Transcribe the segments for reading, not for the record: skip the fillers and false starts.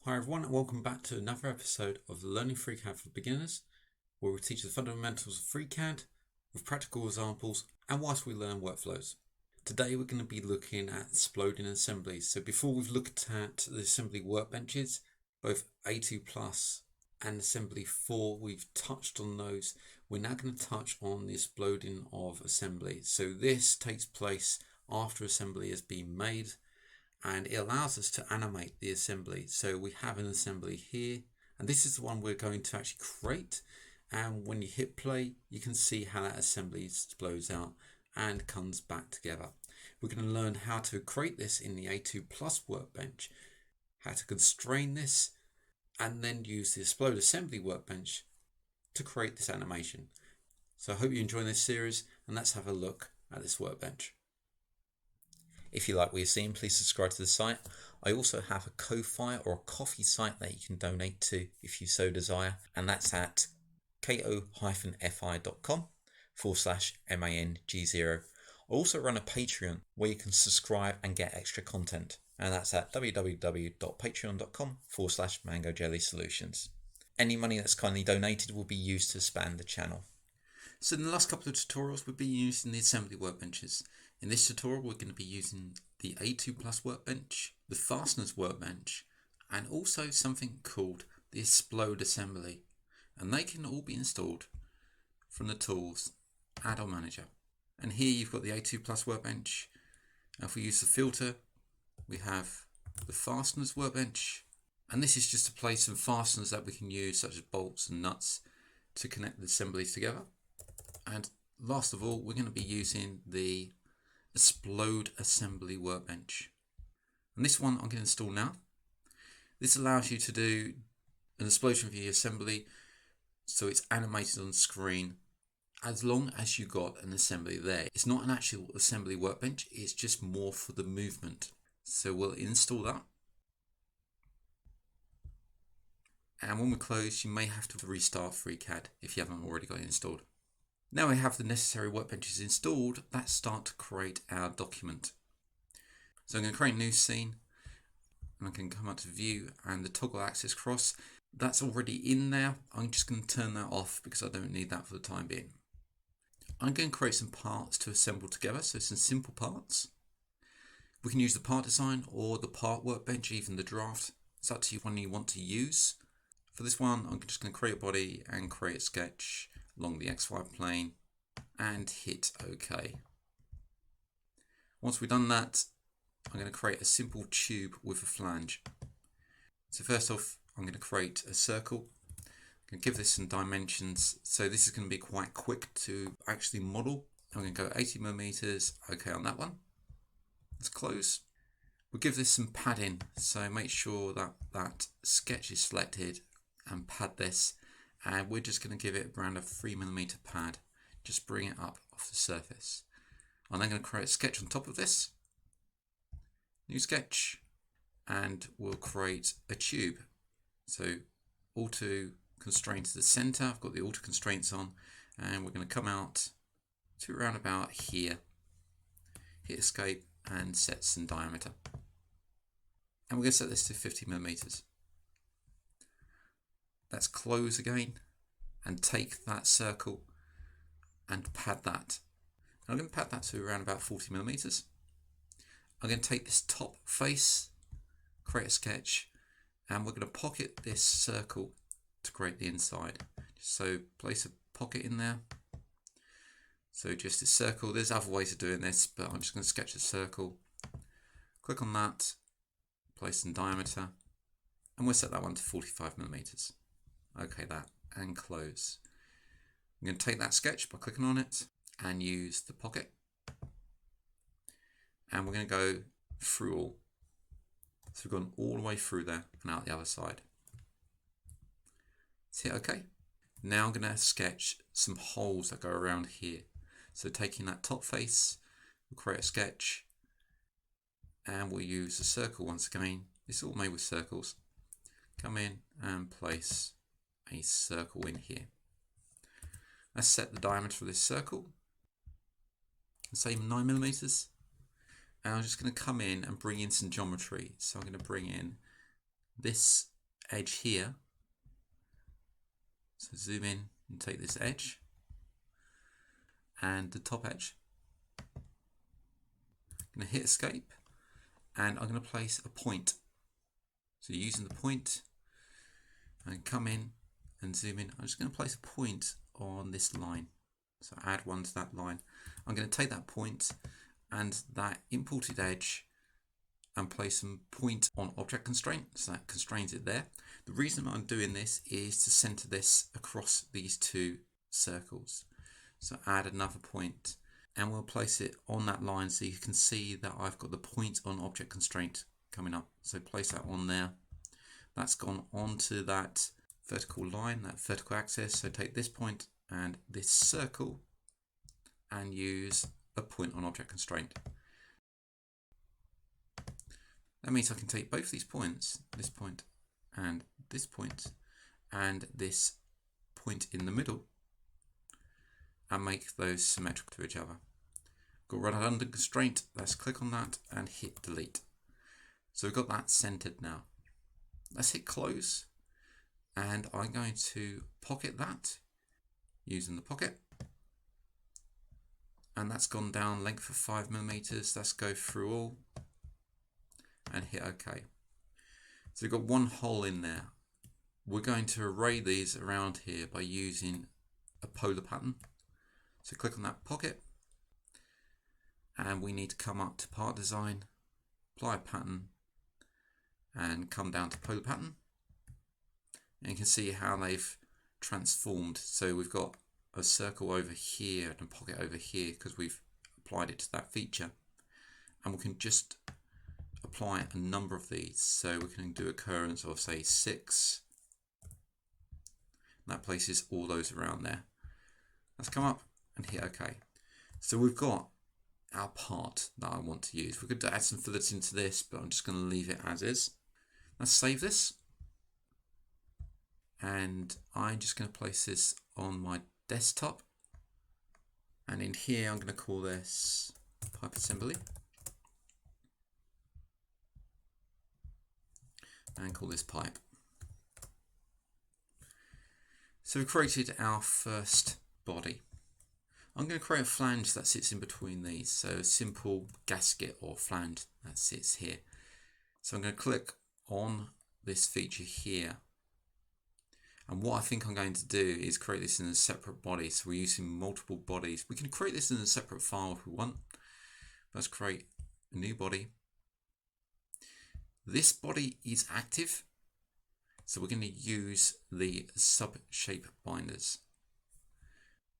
Hi everyone, and welcome back to another episode of Learning FreeCAD for Beginners, where we teach the fundamentals of FreeCAD with practical examples and whilst we learn workflows. Today we're going to be looking at exploding assemblies. So before we've looked at the assembly workbenches, both A2 Plus and Assembly 4, we've touched on those. We're now going to touch on the exploding of assembly. So this takes place after assembly has been made, and it allows us to animate the assembly. So we have an assembly here, and this is the one we're going to actually create. And when you hit play, you can see how that assembly explodes out and comes back together. We're going to learn how to create this in the A2 Plus workbench, how to constrain this, and then use the explode assembly workbench to create this animation. So I hope you enjoy this series, and let's have a look at this workbench. If you like what you're seeing, please subscribe to the site. I also have a Ko-Fi or a coffee site that you can donate to if you so desire, and that's at ko-fi.com/MANG0. I also run a Patreon where you can subscribe and get extra content, and that's at www.patreon.com/MangoJellySolutions. Any money that's kindly donated will be used to expand the channel. So in the last couple of tutorials, we've been using the assembly workbenches. In this tutorial, we're going to be using the A2 Plus workbench, the Fasteners workbench, and also something called the Explode Assembly. And they can all be installed from the tools, Add-on Manager. And here you've got the A2 Plus workbench. And if we use the filter, we have the Fasteners workbench. And this is just to place some fasteners that we can use, such as bolts and nuts, to connect the assemblies together. And last of all, we're going to be using the Explode Assembly workbench. And this one I'm going to install now. This allows you to do an explosion of your assembly so it's animated on screen as long as you got an assembly there. It's not an actual assembly workbench, it's just more for the movement. So we'll install that. And when we close, you may have to restart FreeCAD if you haven't already got it installed. Now we have the necessary workbenches installed, let's start to create our document. So I'm going to create a new scene, and I can come up to view and the toggle axis cross. That's already in there. I'm just going to turn that off because I don't need that for the time being. I'm going to create some parts to assemble together, so some simple parts. We can use the part design or the part workbench, even the draft. It's up to you one you want to use. For this one, I'm just going to create a body and create a sketch along the XY plane and hit OK. Once we've done that, I'm going to create a simple tube with a flange. So first off, I'm going to create a circle. I'm going to give this some dimensions. So this is going to be quite quick to actually model. I'm going to go 80mm, OK on that one. Let's close. We'll give this some padding. So make sure that that sketch is selected and pad this. And we're just going to give it around a 3mm pad. Just bring it up off the surface. I'm then going to create a sketch on top of this. New sketch. And we'll create a tube. So auto constraint to the center. I've got the auto constraints on. And we're going to come out to around about here. Hit escape and set some diameter. And we're going to set this to 50mm. Let's close again and take that circle and pad that. I'm going to pad that to around about 40mm. I'm going to take this top face, create a sketch, and we're going to pocket this circle to create the inside. So place a pocket in there. So just a circle. There's other ways of doing this, but I'm just going to sketch a circle. Click on that, place some diameter, and we'll set that one to 45mm. OK that, and close. I'm going to take that sketch by clicking on it and use the pocket. And we're going to go through all. So we've gone all the way through there and out the other side. Let's hit OK. Now I'm going to sketch some holes that go around here. So taking that top face, we'll create a sketch. And we'll use a circle once again. It's all made with circles. Come in and place a circle in here. Let's set the diameter for this circle. Say 9mm. And I'm just going to come in and bring in some geometry. So I'm going to bring in this edge here. So zoom in and take this edge and the top edge. I'm going to hit escape and I'm going to place a point. So using the point and come in and zoom in. I'm just going to place a point on this line. So add one to that line. I'm going to take that point and that imported edge and place some point on object constraint, so that constrains it there. The reason I'm doing this is to center this across these two circles. So add another point and we'll place it on that line so you can see that I've got the point on object constraint coming up. So place that on there. That's gone onto that vertical line, that vertical axis. So take this point and this circle and use a point on object constraint. That means I can take both these points, this point and this point, and this point in the middle, and make those symmetrical to each other. Got run it under constraint, let's click on that and hit delete. So we've got that centered now. Let's hit close, and I'm going to pocket that using the pocket. And that's gone down length of 5mm. Let's go through all and hit OK. So we've got one hole in there. We're going to array these around here by using a polar pattern. So click on that pocket and we need to come up to part design, apply a pattern and come down to polar pattern. And you can see how they've transformed. So we've got a circle over here and a pocket over here because we've applied it to that feature. And we can just apply a number of these. So we can do occurrence of say 6. That places all those around there. Let's come up and hit OK. So we've got our part that I want to use. We could add some fillets into this, but I'm just going to leave it as is. Let's save this. And I'm just going to place this on my desktop. And in here, I'm going to call this pipe assembly. And call this pipe. So we created our first body. I'm going to create a flange that sits in between these. So a simple gasket or flange that sits here. So I'm going to click on this feature here. And what I think I'm going to do is create this in a separate body. So we're using multiple bodies. We can create this in a separate file if we want. Let's create a new body. This body is active. So we're going to use the sub-shape binders.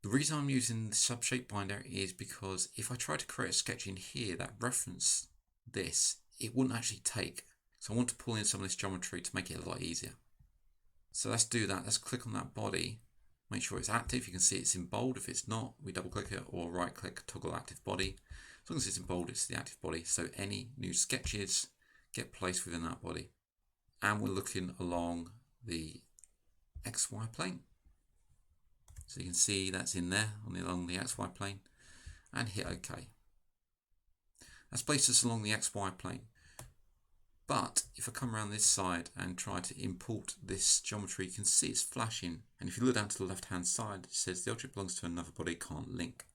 The reason I'm using the sub-shape binder is because if I try to create a sketch in here that reference this, it wouldn't actually take. So I want to pull in some of this geometry to make it a lot easier. So let's do that. Let's click on that body, make sure it's active. You can see it's in bold. If it's not, we double click it or right click, toggle active body. As long as it's in bold, it's the active body. So any new sketches get placed within that body. And we're looking along the XY plane. So you can see that's in there along the XY plane and hit OK. That's placed us along the XY plane. But if I come around this side and try to import this geometry, you can see it's flashing. And if you look down to the left hand side, it says the object belongs to another body, can't link.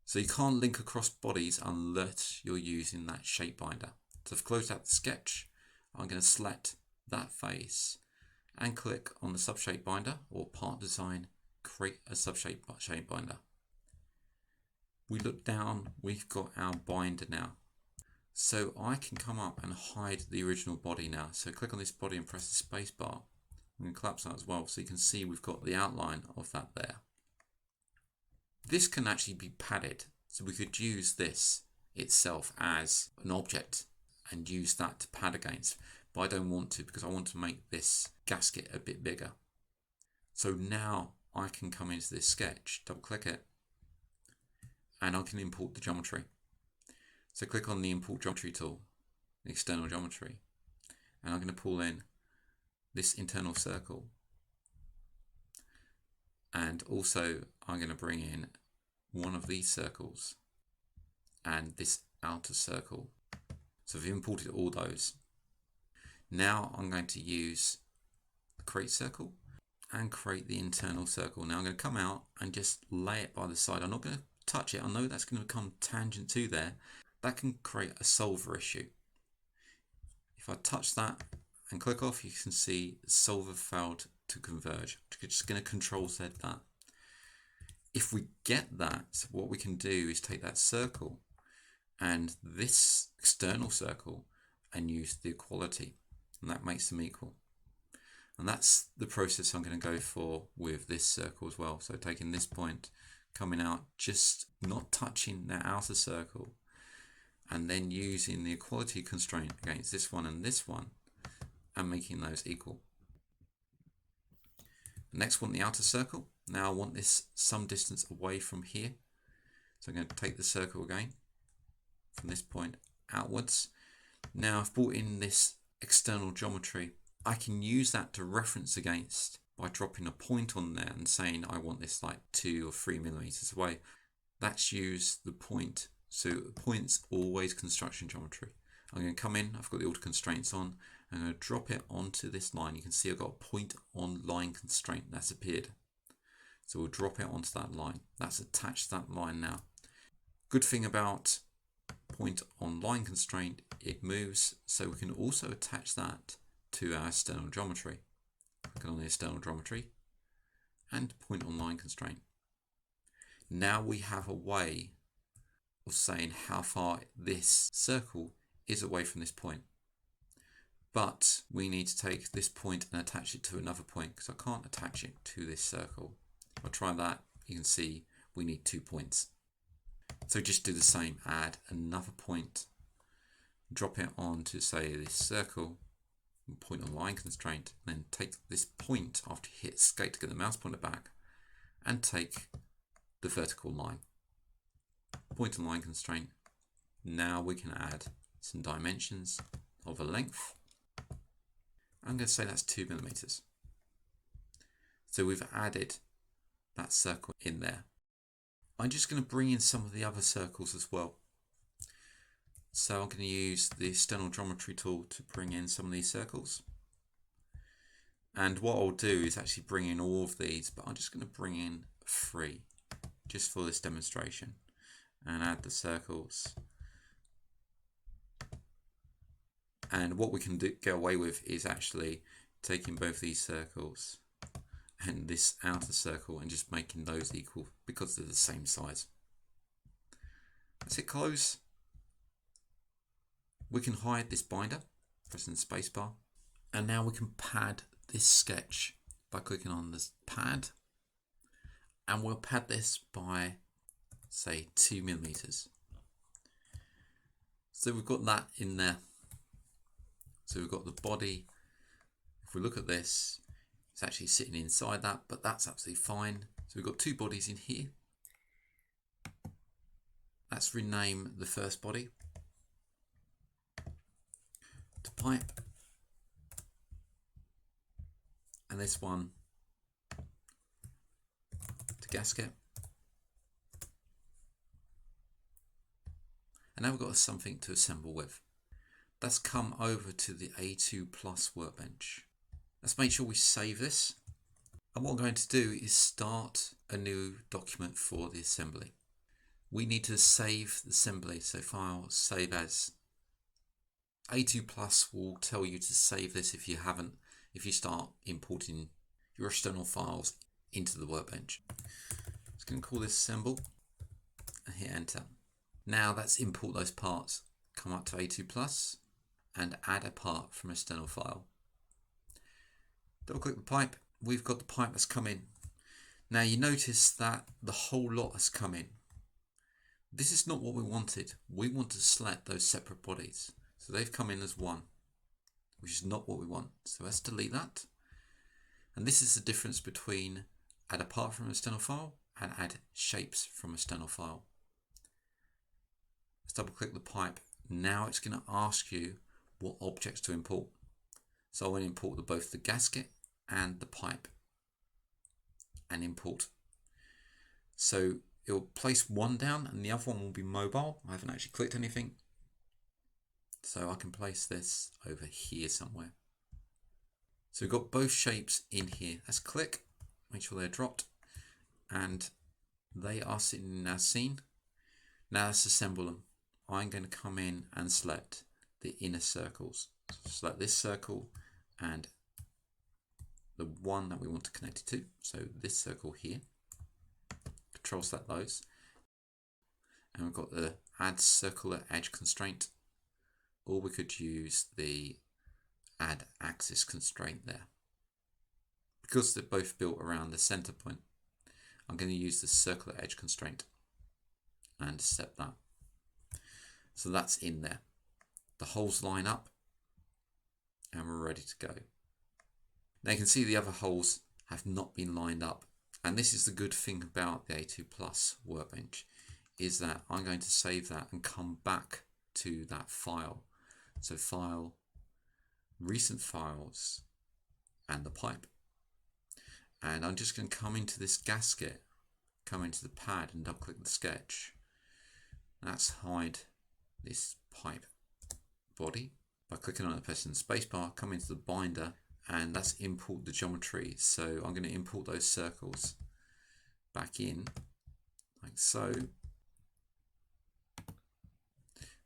So you can't link across bodies unless you're using that shape binder. So I've closed out the sketch. I'm going to select that face and click on the subshape binder or part design, create a subshape shape binder. We look down, we've got our binder now. So I can come up and hide the original body now. So click on this body and press the space bar. I'm going to collapse that as well so you can see we've got the outline of that there. This can actually be padded. So we could use this itself as an object and use that to pad against. But I don't want to because I want to make this gasket a bit bigger. So now I can come into this sketch, double click it, and I can import the geometry. So click on the import geometry tool, the external geometry, and I'm going to pull in this internal circle. And also I'm going to bring in one of these circles and this outer circle. So I've imported all those. Now I'm going to use the create circle and create the internal circle. Now I'm going to come out and just lay it by the side. I'm not going to touch it. I know that's going to become tangent to there. That can create a solver issue. If I touch that and click off, you can see solver failed to converge. I'm just going to Control Z that. If we get that, so what we can do is take that circle and this external circle and use the equality, and that makes them equal. And that's the process I'm going to go for with this circle as well. So taking this point, coming out, just not touching that outer circle, and then using the equality constraint against this one and making those equal. Next, want the outer circle. Now I want this some distance away from here. So I'm going to take the circle again from this point outwards. Now I've brought in this external geometry. I can use that to reference against by dropping a point on there and saying I want this like 2 or 3 millimeters away. That's use the point. So the point's always construction geometry. I'm going to come in, I've got the auto constraints on, I'm going to drop it onto this line. You can see I've got a point on line constraint that's appeared. So we'll drop it onto that line. That's attached to that line now. Good thing about point on line constraint, it moves, so we can also attach that to our external geometry. Click on the external geometry and point on line constraint. Now we have a way of saying how far this circle is away from this point. But we need to take this point and attach it to another point because I can't attach it to this circle. If I try that, you can see we need 2 points. So just do the same, add another point, drop it onto say this circle, point on line constraint, and then take this point after you hit escape to get the mouse pointer back and take the vertical line. Point on line constraint. Now we can add some dimensions of a length. I'm going to say that's 2 millimeters. So we've added that circle in there. I'm just going to bring in some of the other circles as well. So I'm going to use the external geometry tool to bring in some of these circles. And what I'll do is actually bring in all of these, but I'm just going to bring in 3 just for this demonstration and add the circles. And what we can get away with is actually taking both these circles and this outer circle and just making those equal because they're the same size. Let's hit close. We can hide this binder, pressing the spacebar. And now we can pad this sketch by clicking on this pad. And we'll pad this by, say, 2 millimeters. So we've got that in there. So we've got the body. If we look at this, it's actually sitting inside that, but that's absolutely fine. So we've got 2 bodies in here. Let's rename the first body to pipe, and this one to gasket. And now we've got something to assemble with. Let's come over to the A2 Plus Workbench. Let's make sure we save this. And what I'm going to do is start a new document for the assembly. We need to save the assembly, so file, save as. A2 Plus will tell you to save this if you haven't, if you start importing your external files into the Workbench. Just going to call this assemble and hit enter. Now let's import those parts. Come up to A2 Plus and add a part from external file. Double click the pipe. We've got the pipe that's come in. Now you notice that the whole lot has come in. This is not what we wanted. We want to select those separate bodies. So they've come in as one, which is not what we want. So let's delete that. And this is the difference between add a part from external file and add shapes from external file. Let's double click the pipe. Now it's going to ask you what objects to import. So I want to import both the gasket and the pipe and import. So it will place one down and the other one will be mobile. I haven't actually clicked anything. So I can place this over here somewhere. So we've got both shapes in here. Let's click, make sure they're dropped, and they are sitting as seen. Now let's assemble them. I'm going to come in and select the inner circles. So select this circle and the one that we want to connect it to. So this circle here. Control select those. And we've got the add circular edge constraint. Or we could use the add axis constraint there. Because they're both built around the center point, I'm going to use the circular edge constraint and set that. So that's in there. The holes line up and we're ready to go. Now you can see the other holes have not been lined up. And this is the good thing about the A2 Plus Workbench, is that I'm going to save that and come back to that file. So File, Recent Files, and the pipe. And I'm just going to come into this gasket, come into the pad and double click the sketch. Let's hide this pipe body by clicking on it, pressing the spacebar, come into the binder, and let's import the geometry. So I'm going to import those circles back in, like so.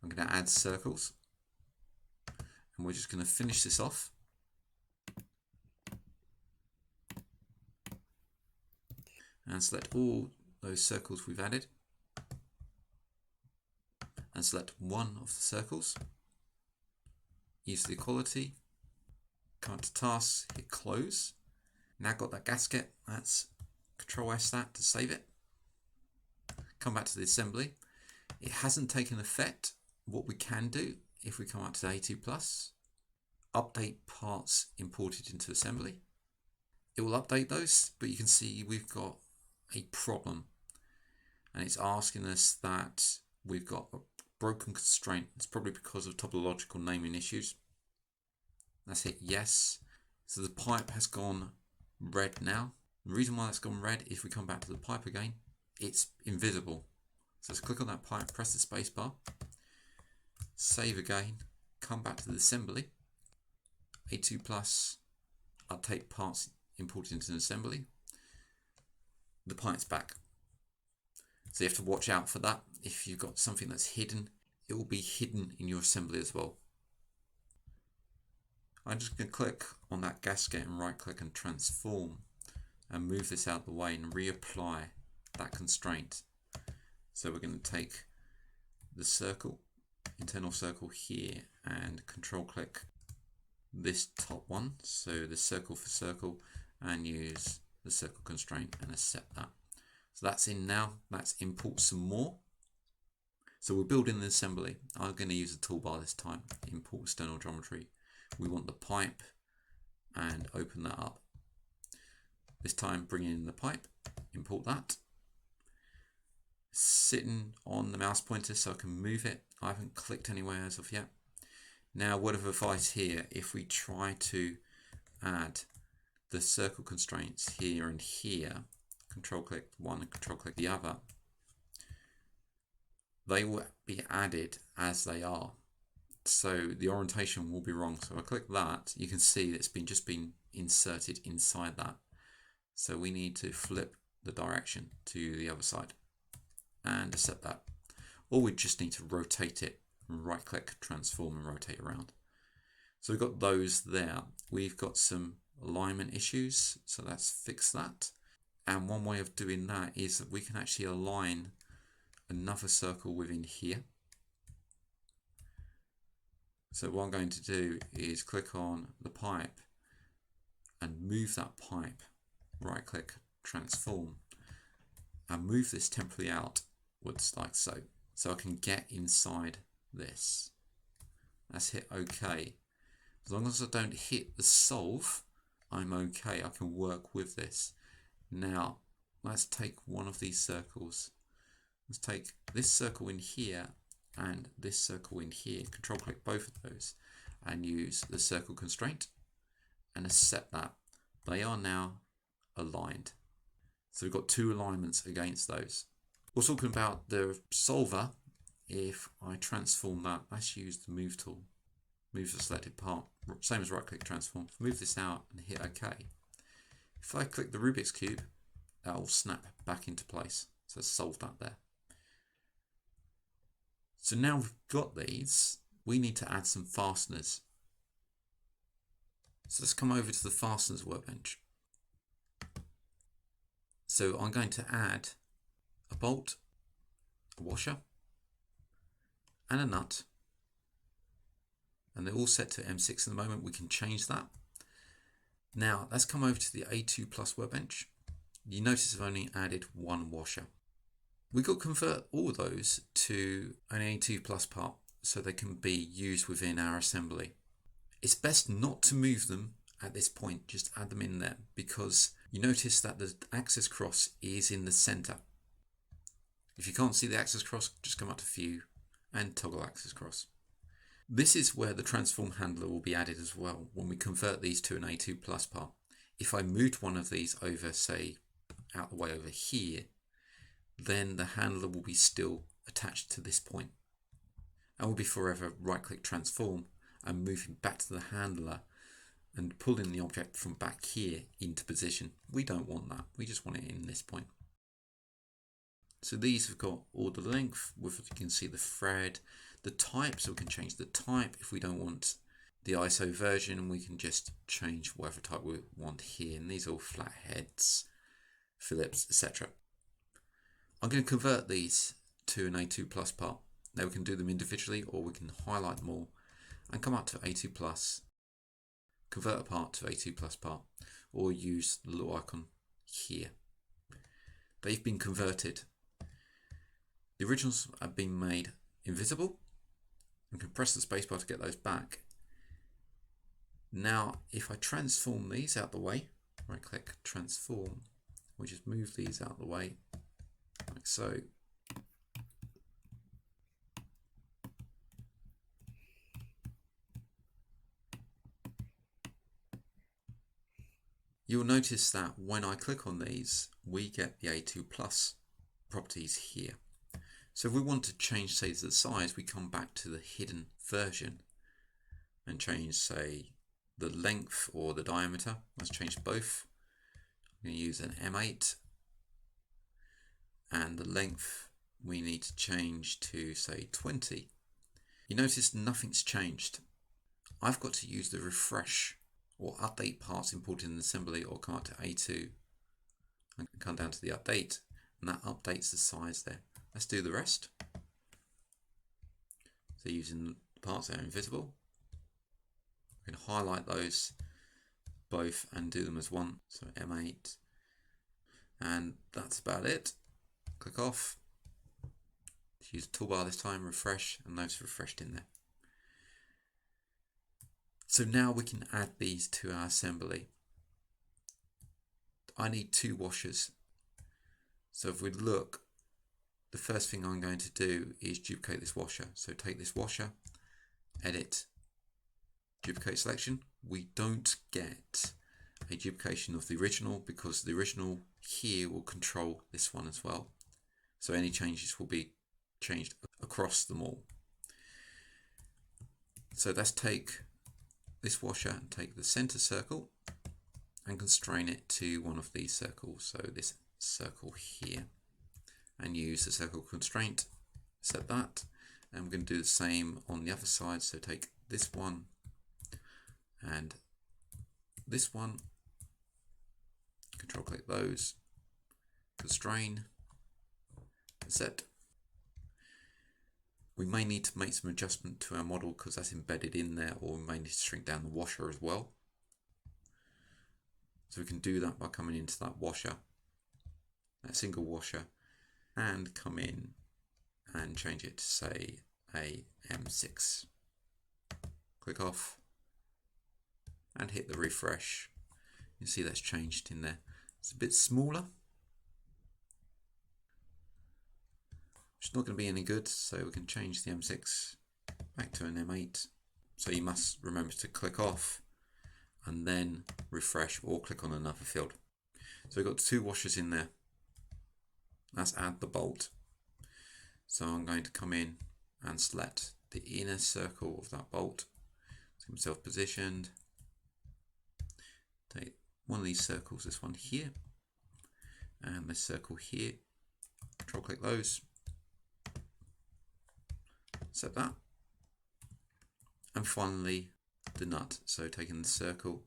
I'm going to add circles, and we're just going to finish this off. And select all those circles we've added. And select one of the circles. Use the equality. Come up to tasks, hit close. Now got that gasket. Let's Control S that to save it. Come back to the assembly. It hasn't taken effect. What we can do, if we come up to the A2 Plus, update parts imported into assembly. It will update those, but you can see we've got a problem. And it's asking us that we've got a broken constraint. It's probably because of topological naming issues. Let's hit yes. So the pipe has gone red now. The reason why it's gone red, if we come back to the pipe again, it's invisible. So let's click on that pipe, press the space bar, save again, come back to the assembly, A2 Plus, update parts imported into an assembly. The pipe's back. So you have to watch out for that. If you've got something that's hidden, it will be hidden in your assembly as well. I'm just going to click on that gasket and right click and transform and move this out of the way and reapply that constraint. So we're going to take the circle, internal circle here, and control click this top one, so the circle for circle, and use the circle constraint and accept that. So that's in now. Let's import some more. So we're building the assembly. I'm going to use the toolbar this time. Import external geometry. We want the pipe and open that up. This time bring in the pipe, import that. Sitting on the mouse pointer so I can move it. I haven't clicked anywhere as of yet. Now, word of advice here, if we try to add the circle constraints here and here, control click one and control click the other, they will be added as they are. So the orientation will be wrong. So if I click that, you can see it's just been inserted inside that. So we need to flip the direction to the other side and accept that. Or we just need to rotate it, right click, transform and rotate around. So we've got those there. We've got some alignment issues, so let's fix that. And one way of doing that is that we can actually align another circle within here. So what I'm going to do is click on the pipe and move that pipe, right click, transform, and move this temporarily outwards like so. So I can get inside this. Let's hit OK. As long as I don't hit the solve, I'm okay. I can work with this. Now, let's take one of these circles. Let's take this circle in here and this circle in here. Control click both of those and use the circle constraint and accept that. They are now aligned. So we've got two alignments against those. We're talking about the solver. If I transform that, let's use the move tool. Move the selected part. same as right click transform. Move this out and hit OK. If I click the Rubik's Cube, that will snap back into place. So it's solved that there. So now we've got these, we need to add some fasteners. So let's come over to the Fasteners workbench. So I'm going to add a bolt, a washer, and a nut. And they're all set to M6 at the moment. We can change that. Now let's come over to the A2 Plus workbench. You notice I've only added one washer. We've got to convert all of those to an A2 Plus part so they can be used within our assembly. It's best not to move them at this point, just add them in there, because you notice that the axis cross is in the center. If you can't see the axis cross, just come up to View and toggle axis cross. This is where the transform handler will be added as well when we convert these to an A2 Plus part. If I moved one of these over, say, out the way over here, then the handler will be still attached to this point. And will be forever right click transform and moving back to the handler and pulling the object from back here into position. We don't want that. We just want it in this point. So these have got all the length, with, you can see the thread, the type, so we can change the type. If we don't want the ISO version, we can just change whatever type we want here. And these are all flat heads, Phillips, etc. I'm going to convert these to an A2 Plus part. Now we can do them individually, or we can highlight them all and come up to A2 Plus, convert a part to A2 Plus part, or use the little icon here. They've been converted. The originals have been made invisible. You can press the spacebar to get those back. Now, if I transform these out the way, right click transform, we just move these out the way, like so. You'll notice that when I click on these, we get the A2 Plus properties here. So if we want to change, say, the size, we come back to the hidden version and change, say, the length or the diameter. Let's change both. I'm going to use an M8, and the length we need to change to, say, 20. You notice nothing's changed. I've got to use the refresh or update parts imported in assembly, or come up to A2 and come down to the update, and that updates the size there. Let's do the rest. So using parts that are invisible, we can highlight those both and do them as one. So M8, and that's about it. Click off. Use the toolbar this time, refresh, and those refreshed in there. So now we can add these to our assembly. I need two washers. So if we look, the first thing I'm going to do is duplicate this washer. So take this washer, edit, duplicate selection. We don't get a duplication of the original because the original here will control this one as well. So any changes will be changed across them all. So let's take this washer and take the center circle and constrain it to one of these circles. So this circle here, and use the circle constraint, set that, and we're going to do the same on the other side. So take this one and this one, control click those, constrain, set. We may need to make some adjustment to our model because that's embedded in there, or we may need to shrink down the washer as well. So we can do that by coming into that washer, that single washer, and come in and change it to, say, a M6. Click off and hit the refresh. You can see that's changed in there. It's a bit smaller. It's not going to be any good, so we can change the M6 back to an M8. So you must remember to click off and then refresh, or click on another field. So we've got two washers in there. Let's add the bolt. So I'm going to come in and select the inner circle of that bolt. Self positioned. Take one of these circles, this one here, and this circle here. Control click those. Set that. And finally the nut. So taking the circle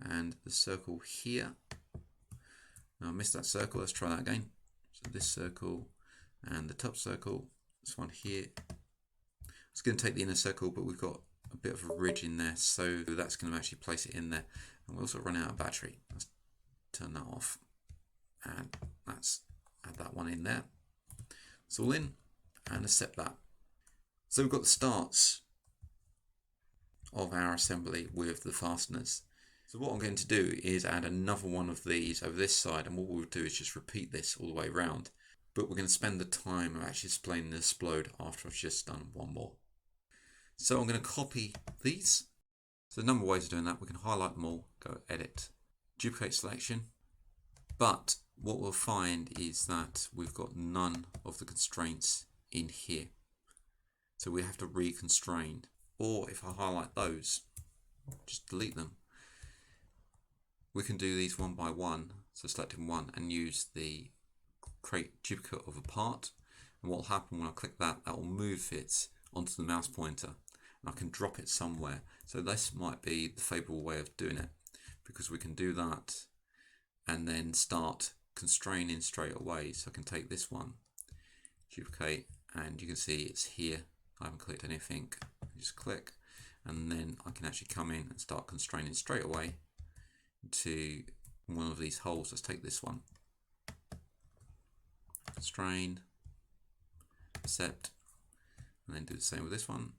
and the circle here. Now I missed that circle, let's try that again. So this circle and the top circle, this one here. It's going to take the inner circle, but we've got a bit of a ridge in there, so that's going to actually place it in there. And we also run out of battery. Let's turn that off, and let's add that one in there. It's all in, and accept that. So we've got the starts of our assembly with the fasteners. So what I'm going to do is add another one of these over this side, and what we'll do is just repeat this all the way around. But we're going to spend the time of actually displaying the explode after I've just done one more. So I'm going to copy these. So a number of ways of doing that. We can highlight them all, go edit, duplicate selection. But what we'll find is that we've got none of the constraints in here. So we have to reconstrain. Or if I highlight those, just delete them. We can do these one by one. So selecting one and use the create duplicate of a part. And what will happen when I click that, that will move it onto the mouse pointer. And I can drop it somewhere. So this might be the favourable way of doing it, because we can do that and then start constraining straight away. So I can take this one, duplicate, and you can see it's here. I haven't clicked anything. Just click, and then I can actually come in and start constraining straight away to one of these holes. Let's take this one. Constrain, accept, and then do the same with this one.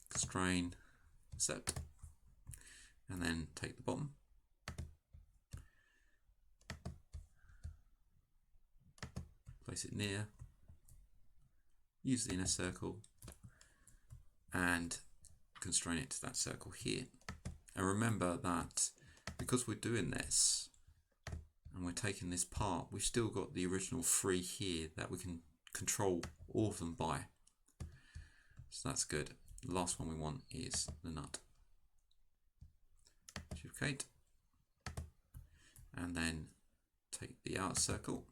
Constrain, accept, and then take the bottom. Place it near, use the inner circle, and constrain it to that circle here. And remember that because we're doing this and we're taking this part, we've still got the original 3 here that we can control all of them by. So that's good. The last one we want is the nut. Duplicate, and then take the outer circle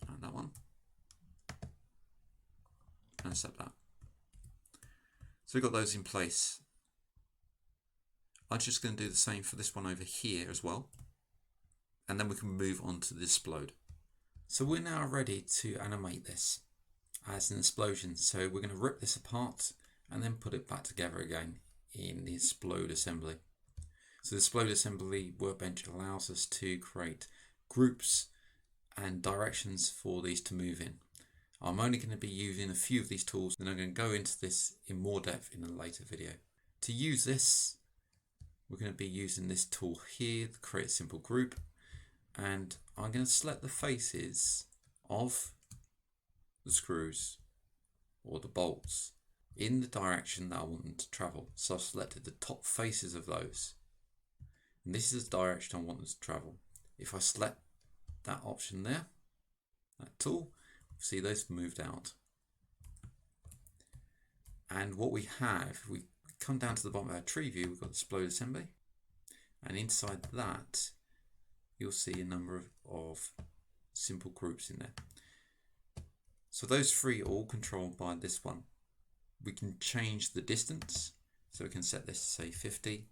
and that one, and set that. So we've got those in place. I'm just going to do the same for this one over here as well, and then we can move on to the explode. So we're now ready to animate this as an explosion. So we're going to rip this apart and then put it back together again in the explode assembly. So the explode assembly workbench allows us to create groups and directions for these to move in. I'm only going to be using a few of these tools, and I'm going to go into this in more depth in a later video. To use this, we're going to be using this tool here to create a simple group, and I'm going to select the faces of the screws or the bolts in the direction that I want them to travel. So I've selected the top faces of those, and this is the direction I want them to travel. If I select that option there, that tool, see those moved out. And what we have, if we come down to the bottom of our tree view, we've got the explode assembly, and inside that you'll see a number of simple groups in there. So those 3 are all controlled by this one. We can change the distance, so we can set this to say 50,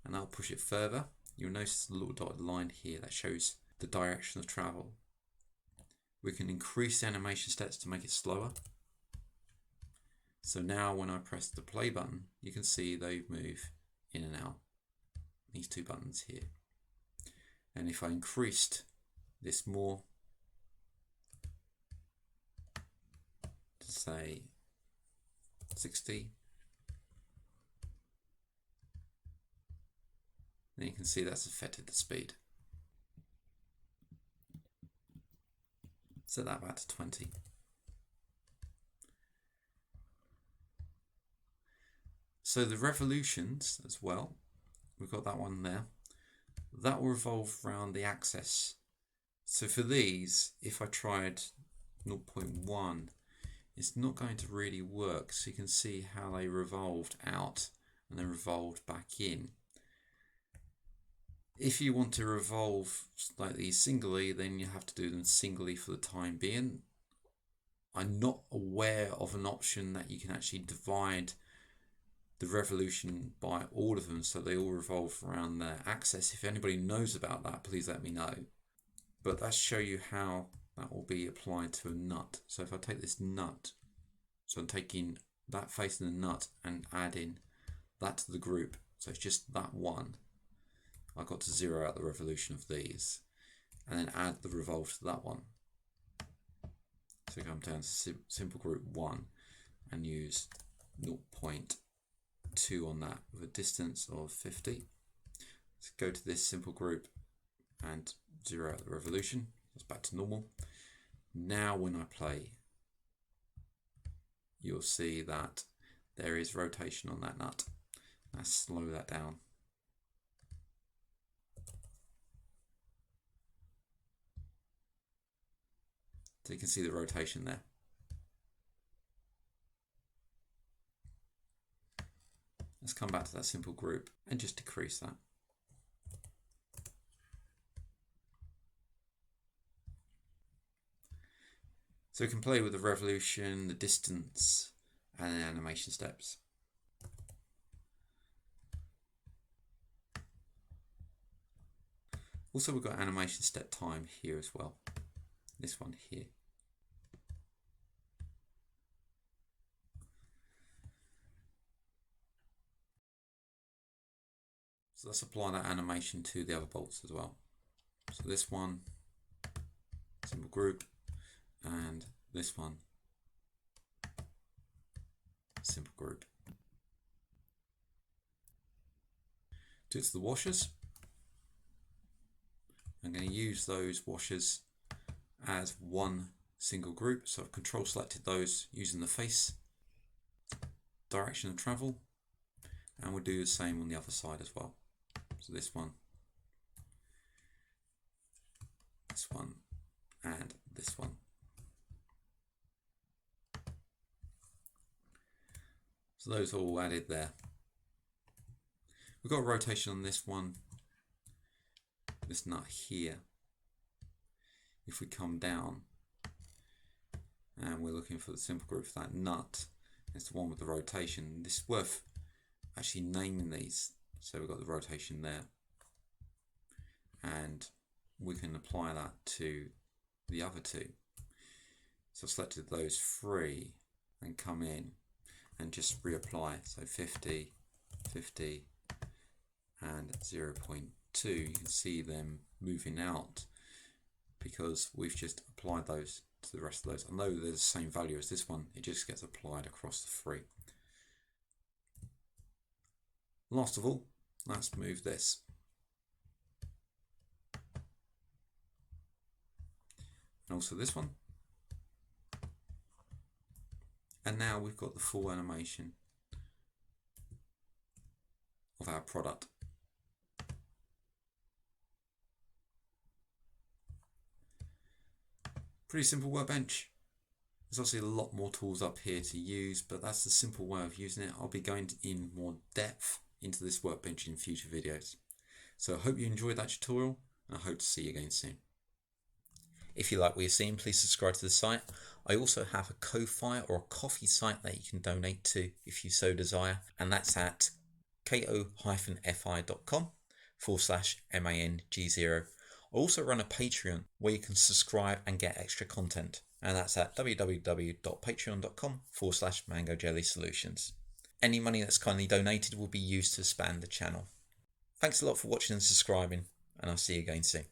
and I'll push it further. You'll notice the little dotted line here that shows the direction of travel. We can increase the animation steps to make it slower. So now when I press the play button, you can see they move in and out, these 2 buttons here. And if I increased this more, to say 60, then you can see that's affected the speed. Set that back to 20. So the revolutions as well, we've got that one there, that will revolve around the axis. So for these, if I tried 0.1, it's not going to really work. So you can see how they revolved out and then revolved back in. If you want to revolve like these singly, then you have to do them singly for the time being. I'm not aware of an option that you can actually divide the revolution by all of them so they all revolve around their axis. If anybody knows about that, please let me know. But that's show you how that will be applied to a nut. So if I take this nut, so I'm taking that face in the nut and adding that to the group, so it's just that one. I've got to zero out the revolution of these and then add the revolve to that one. So come down to simple group 1 and use 0.2 on that with a distance of 50. Let's go to this simple group and zero out the revolution. That's back to normal. Now when I play, you'll see that there is rotation on that nut. Let's slow that down. So you can see the rotation there. Let's come back to that simple group and just decrease that. So we can play with the revolution, the distance, and the animation steps. Also, we've got animation step time here as well. This one here. So let's apply that animation to the other bolts as well. So this one, simple group, and this one, simple group. Do it to the washers. I'm going to use those washers as one single group. So I've control selected those using the face, direction of travel, and we'll do the same on the other side as well. So this one, and this one. So those are all added there. We've got a rotation on this one, this nut here. If we come down and we're looking for the simple group for that nut, it's the one with the rotation. This is worth actually naming these. So we've got the rotation there, and we can apply that to the other two. So I've selected those three and come in and just reapply. So 50, 50, and 0.2. You can see them moving out because we've just applied those to the rest of those. Although they're the same value as this one, it just gets applied across the three. Last of all, let's move this. And also this one. And now we've got the full animation of our product. Pretty simple workbench. There's obviously a lot more tools up here to use, but that's the simple way of using it. I'll be going in more depth into this workbench in future videos. So I hope you enjoyed that tutorial, and I hope to see you again soon. If you like what you're seeing, please subscribe to the site. I also have a Ko-Fi or a coffee site that you can donate to if you so desire, and that's at ko-fi.com/MANG0. I also run a Patreon where you can subscribe and get extra content, and that's at www.patreon.com/MangoJellySolutions. Any money that's kindly donated will be used to expand the channel. Thanks a lot for watching and subscribing, and I'll see you again soon.